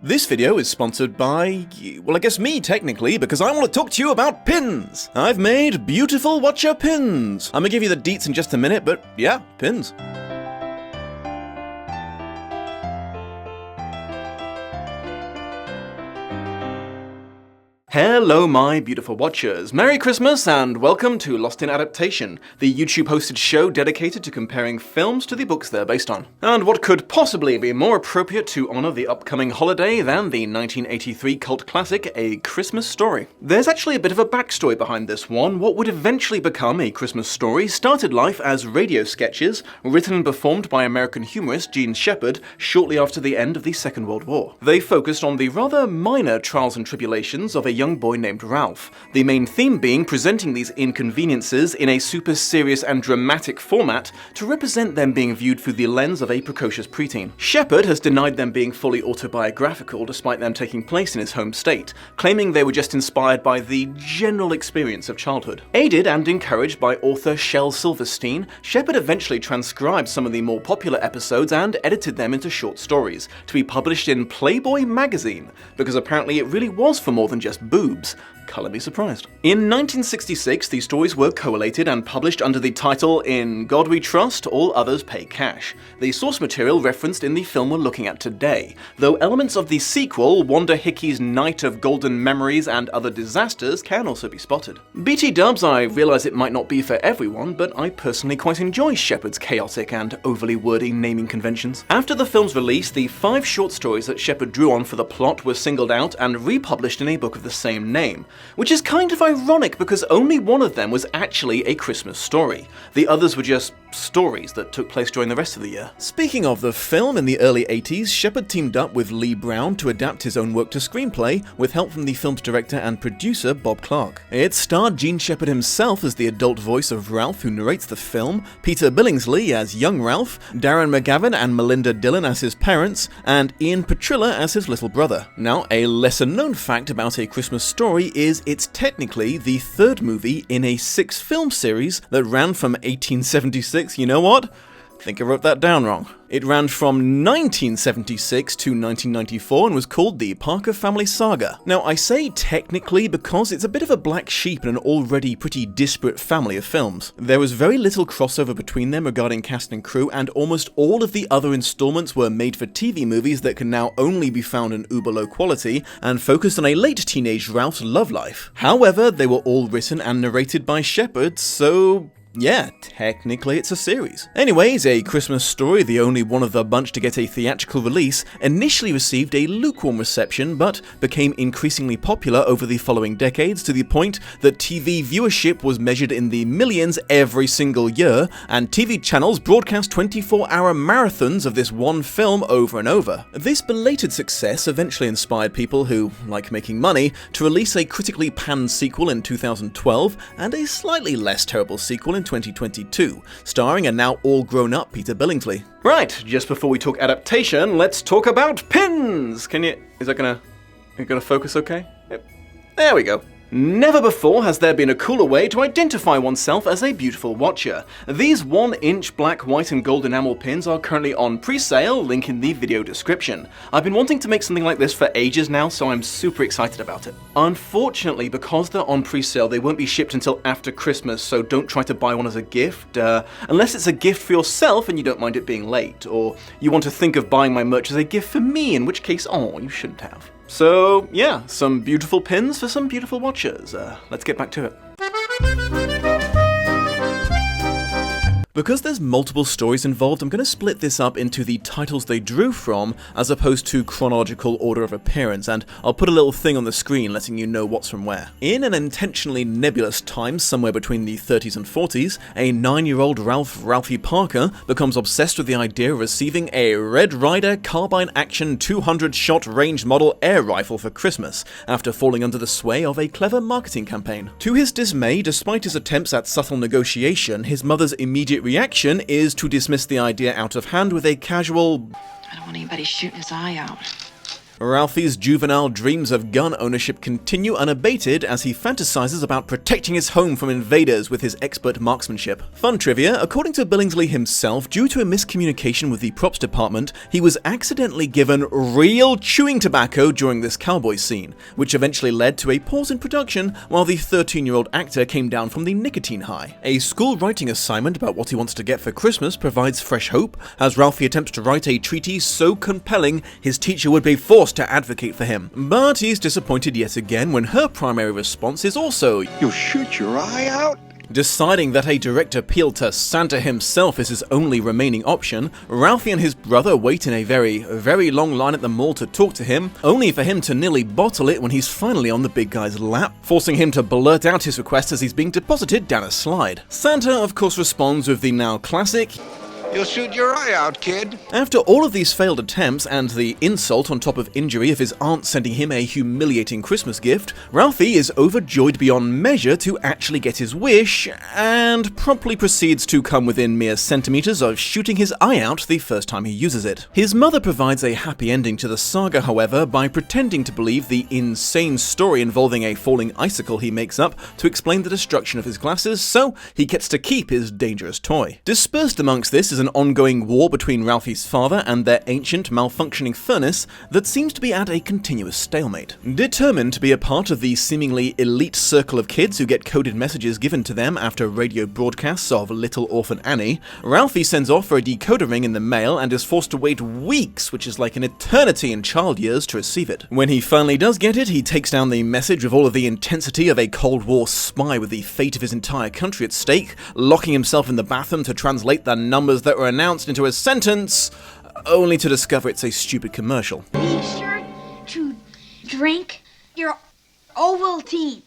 This video is sponsored by, well, I guess me technically, because I want to talk to you about pins. I've made beautiful watcher pins. I'm gonna give you the deets in just a minute, but yeah, pins. Hello my beautiful watchers, Merry Christmas and welcome to Lost in Adaptation, the YouTube hosted show dedicated to comparing films to the books they're based on. And what could possibly be more appropriate to honour the upcoming holiday than the 1983 cult classic A Christmas Story? There's actually a bit of a backstory behind this one. What would eventually become A Christmas Story started life as radio sketches written and performed by American humorist Gene Shepard shortly after the end of the Second World War. They focused on the rather minor trials and tribulations of a young boy named Ralph, the main theme being presenting these inconveniences in a super serious and dramatic format to represent them being viewed through the lens of a precocious preteen. Shepard has denied them being fully autobiographical despite them taking place in his home state, claiming they were just inspired by the general experience of childhood. Aided and encouraged by author Shel Silverstein, Shepard eventually transcribed some of the more popular episodes and edited them into short stories, to be published in Playboy magazine, because apparently it really was for more than just boobs. Colour me surprised. In 1966, these stories were collated and published under the title In God We Trust, All Others Pay Cash, the source material referenced in the film we're looking at today, though elements of the sequel, Wanda Hickey's Night of Golden Memories and Other Disasters, can also be spotted. BT dubs, I realise it might not be for everyone, but I personally quite enjoy Shepard's chaotic and overly wordy naming conventions. After the film's release, the 5 short stories that Shepard drew on for the plot were singled out and republished in a book of the same name, which is kind of ironic because only one of them was actually a Christmas story. The others were just stories that took place during the rest of the year. Speaking of the film, in the early 80s, Shepard teamed up with Lee Brown to adapt his own work to screenplay, with help from the film's director and producer Bob Clark. It starred Gene Shepard himself as the adult voice of Ralph, who narrates the film, Peter Billingsley as young Ralph, Darren McGavin and Melinda Dillon as his parents, and Ian Petrilla as his little brother. Now, a lesser-known fact about A Christmas Story is it's technically the 3rd movie in a 6-film series that ran from 1876. You know what? I think I wrote that down wrong. It ran from 1976 to 1994 and was called the Parker Family Saga. Now, I say technically because it's a bit of a black sheep in an already pretty disparate family of films. There was very little crossover between them regarding cast and crew, and almost all of the other installments were made-for-TV movies that can now only be found in uber-low quality and focused on a late teenage Ralph's love life. However, they were all written and narrated by Shepard, so yeah, technically it's a series. Anyways, A Christmas Story, the only one of the bunch to get a theatrical release, initially received a lukewarm reception, but became increasingly popular over the following decades, to the point that TV viewership was measured in the millions every single year, and TV channels broadcast 24-hour marathons of this one film over and over. This belated success eventually inspired people who like making money to release a critically panned sequel in 2012, and a slightly less terrible sequel in 2022, starring a now all-grown-up Peter Billingsley. Right, just before we talk adaptation, let's talk about pins! Is that gonna focus okay? Yep. There we go. Never before has there been a cooler way to identify oneself as a beautiful watcher. These 1-inch black, white and gold enamel pins are currently on pre-sale, link in the video description. I've been wanting to make something like this for ages now, so I'm super excited about it. Unfortunately, because they're on pre-sale, they won't be shipped until after Christmas, so don't try to buy one as a gift, unless it's a gift for yourself and you don't mind it being late, or you want to think of buying my merch as a gift for me, in which case, oh, you shouldn't have. So yeah, some beautiful pins for some beautiful watchers. Let's get back to it. Because there's multiple stories involved, I'm going to split this up into the titles they drew from, as opposed to chronological order of appearance, and I'll put a little thing on the screen letting you know what's from where. In an intentionally nebulous time somewhere between the 30s and 40s, a 9-year-old Ralphie Parker becomes obsessed with the idea of receiving a Red Ryder carbine action 200-shot range model air rifle for Christmas, after falling under the sway of a clever marketing campaign. To his dismay, despite his attempts at subtle negotiation, his mother's immediate reaction is to dismiss the idea out of hand with a casual, I don't want anybody shooting his eye out. Ralphie's juvenile dreams of gun ownership continue unabated as he fantasizes about protecting his home from invaders with his expert marksmanship. Fun trivia, according to Billingsley himself, due to a miscommunication with the props department, he was accidentally given real chewing tobacco during this cowboy scene, which eventually led to a pause in production while the 13-year-old actor came down from the nicotine high. A school writing assignment about what he wants to get for Christmas provides fresh hope, as Ralphie attempts to write a treatise so compelling his teacher would be forced to advocate for him. But he's disappointed yet again when her primary response is also, "You'll shoot your eye out?" Deciding that a direct appeal to Santa himself is his only remaining option, Ralphie and his brother wait in a very long line at the mall to talk to him, only for him to nearly bottle it when he's finally on the big guy's lap, forcing him to blurt out his request as he's being deposited down a slide. Santa, of course, responds with the now classic, "You'll shoot your eye out, kid." After all of these failed attempts and the insult on top of injury of his aunt sending him a humiliating Christmas gift, Ralphie is overjoyed beyond measure to actually get his wish, and promptly proceeds to come within mere centimeters of shooting his eye out the first time he uses it. His mother provides a happy ending to the saga, however, by pretending to believe the insane story involving a falling icicle he makes up to explain the destruction of his glasses, so he gets to keep his dangerous toy. Dispersed amongst this is an ongoing war between Ralphie's father and their ancient, malfunctioning furnace that seems to be at a continuous stalemate. Determined to be a part of the seemingly elite circle of kids who get coded messages given to them after radio broadcasts of Little Orphan Annie, Ralphie sends off for a decoder ring in the mail and is forced to wait weeks, which is like an eternity in child years, to receive it. When he finally does get it, he takes down the message with all of the intensity of a Cold War spy with the fate of his entire country at stake, locking himself in the bathroom to translate the numbers that were announced into a sentence, only to discover it's a stupid commercial. Be sure to drink your Ovaltine.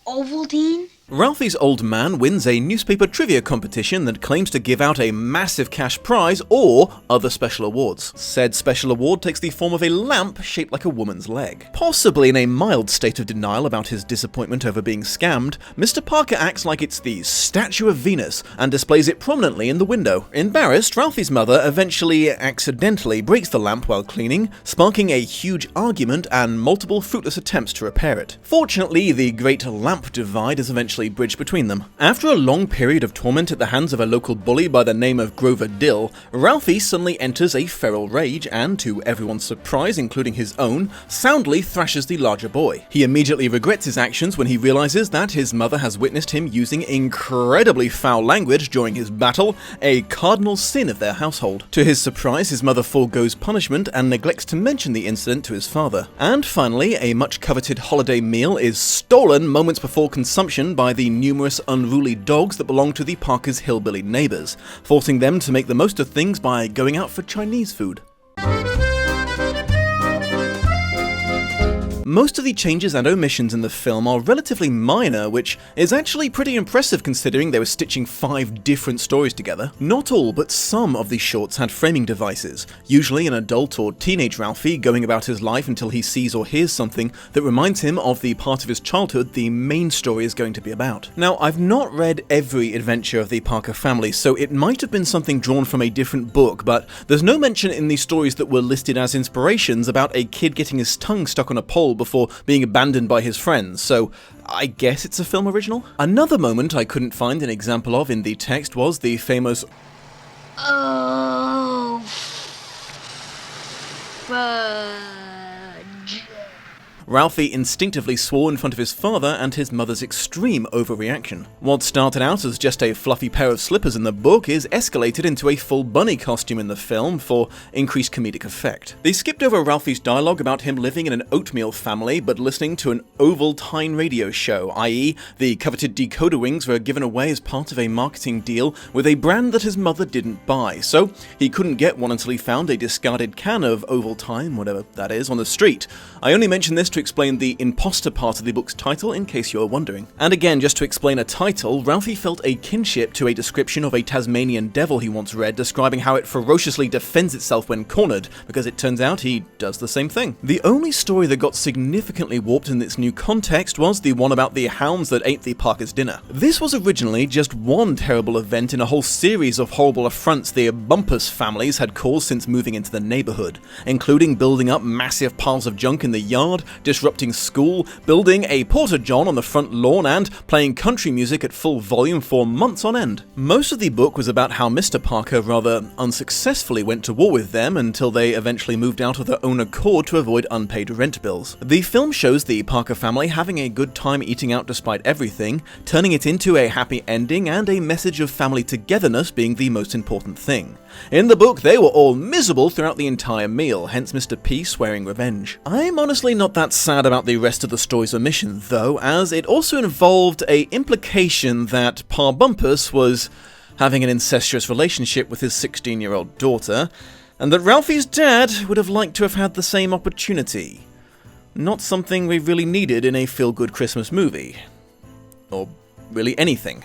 Ovaltine? Ralphie's old man wins a newspaper trivia competition that claims to give out a massive cash prize or other special awards. Said special award takes the form of a lamp shaped like a woman's leg. Possibly in a mild state of denial about his disappointment over being scammed, Mr. Parker acts like it's the statue of Venus and displays it prominently in the window. Embarrassed, Ralphie's mother eventually accidentally breaks the lamp while cleaning, sparking a huge argument and multiple fruitless attempts to repair it. Fortunately, the great lamp divide is eventually bridged between them. After a long period of torment at the hands of a local bully by the name of Grover Dill, Ralphie suddenly enters a feral rage and, to everyone's surprise, including his own, soundly thrashes the larger boy. He immediately regrets his actions when he realizes that his mother has witnessed him using incredibly foul language during his battle, a cardinal sin of their household. To his surprise, his mother forgoes punishment and neglects to mention the incident to his father. And finally, a much coveted holiday meal is stolen moments before consumption by the numerous unruly dogs that belong to the Parkers' hillbilly neighbors, forcing them to make the most of things by going out for Chinese food. Most of the changes and omissions in the film are relatively minor, which is actually pretty impressive considering they were stitching 5 different stories together. Not all, but some of these shorts had framing devices, usually an adult or teenage Ralphie going about his life until he sees or hears something that reminds him of the part of his childhood the main story is going to be about. Now, I've not read every adventure of the Parker family, so it might have been something drawn from a different book, but there's no mention in these stories that were listed as inspirations about a kid getting his tongue stuck on a pole before being abandoned by his friends, so I guess it's a film original? Another moment I couldn't find an example of in the text was the famous Oh, fudge. Ralphie instinctively swore in front of his father and his mother's extreme overreaction. What started out as just a fluffy pair of slippers in the book is escalated into a full bunny costume in the film for increased comedic effect. They skipped over Ralphie's dialogue about him living in an oatmeal family but listening to an Ovaltine radio show, i.e. the coveted decoder rings were given away as part of a marketing deal with a brand that his mother didn't buy, so he couldn't get one until he found a discarded can of Ovaltine, whatever that is, on the street. I only mention this to to explain the imposter part of the book's title in case you're wondering. And again, just to explain a title, Ralphie felt a kinship to a description of a Tasmanian devil he once read describing how it ferociously defends itself when cornered, because it turns out he does the same thing. The only story that got significantly warped in this new context was the one about the hounds that ate the Parker's dinner. This was originally just one terrible event in a whole series of horrible affronts the Bumpus families had caused since moving into the neighborhood, including building up massive piles of junk in the yard, disrupting school, building a porta-john on the front lawn, and playing country music at full volume for months on end. Most of the book was about how Mr. Parker rather unsuccessfully went to war with them until they eventually moved out of their own accord to avoid unpaid rent bills. The film shows the Parker family having a good time eating out despite everything, turning it into a happy ending and a message of family togetherness being the most important thing. In the book, they were all miserable throughout the entire meal, hence Mr. P swearing revenge. I'm honestly not that sad about the rest of the story's omission, though, as it also involved a implication that Pa Bumpus was having an incestuous relationship with his 16-year-old daughter, and that Ralphie's dad would have liked to have had the same opportunity. Not something we really needed in a feel-good Christmas movie. Or really anything.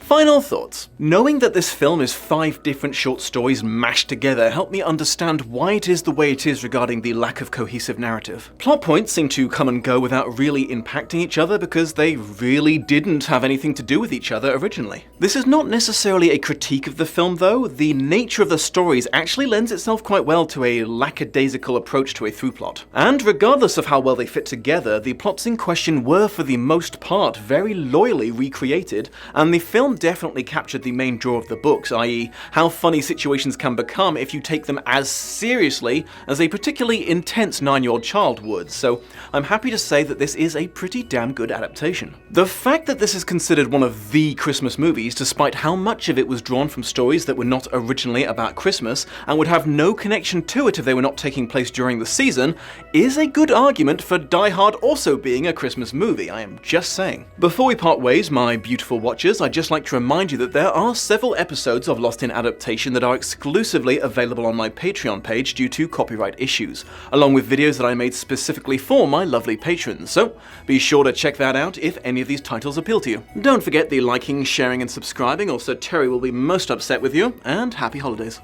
Final thoughts. Knowing that this film is 5 different short stories mashed together helped me understand why it is the way it is regarding the lack of cohesive narrative. Plot points seem to come and go without really impacting each other because they really didn't have anything to do with each other originally. This is not necessarily a critique of the film though. The nature of the stories actually lends itself quite well to a lackadaisical approach to a through plot. And regardless of how well they fit together, the plots in question were for the most part very loyally recreated, and the film definitely captured the main draw of the books, i.e. how funny situations can become if you take them as seriously as a particularly intense 9-year-old child would, so I'm happy to say that this is a pretty damn good adaptation. The fact that this is considered one of the Christmas movies, despite how much of it was drawn from stories that were not originally about Christmas and would have no connection to it if they were not taking place during the season, is a good argument for Die Hard also being a Christmas movie, I am just saying. Before we part ways, my beautiful watchers, I'd just like to remind you that there are several episodes of Lost in Adaptation that are exclusively available on my Patreon page due to copyright issues, along with videos that I made specifically for my lovely patrons, so be sure to check that out if any of these titles appeal to you. Don't forget the liking, sharing and subscribing, or Sir Terry will be most upset with you, and happy holidays.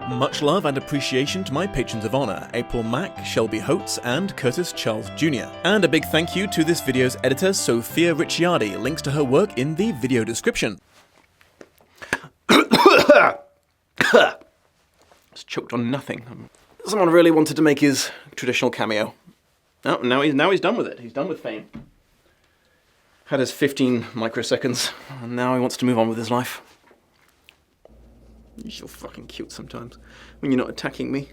Much love and appreciation to my patrons of honor, April Mack, Shelby Holtz, and Curtis Charles Jr. And a big thank you to this video's editor, Sophia Ricciardi. Links to her work in the video description. Just choked on nothing. Someone really wanted to make his traditional cameo. Oh, now he's done with it. He's done with fame. Had his 15 microseconds, and now he wants to move on with his life. You're so fucking cute sometimes, when you're not attacking me.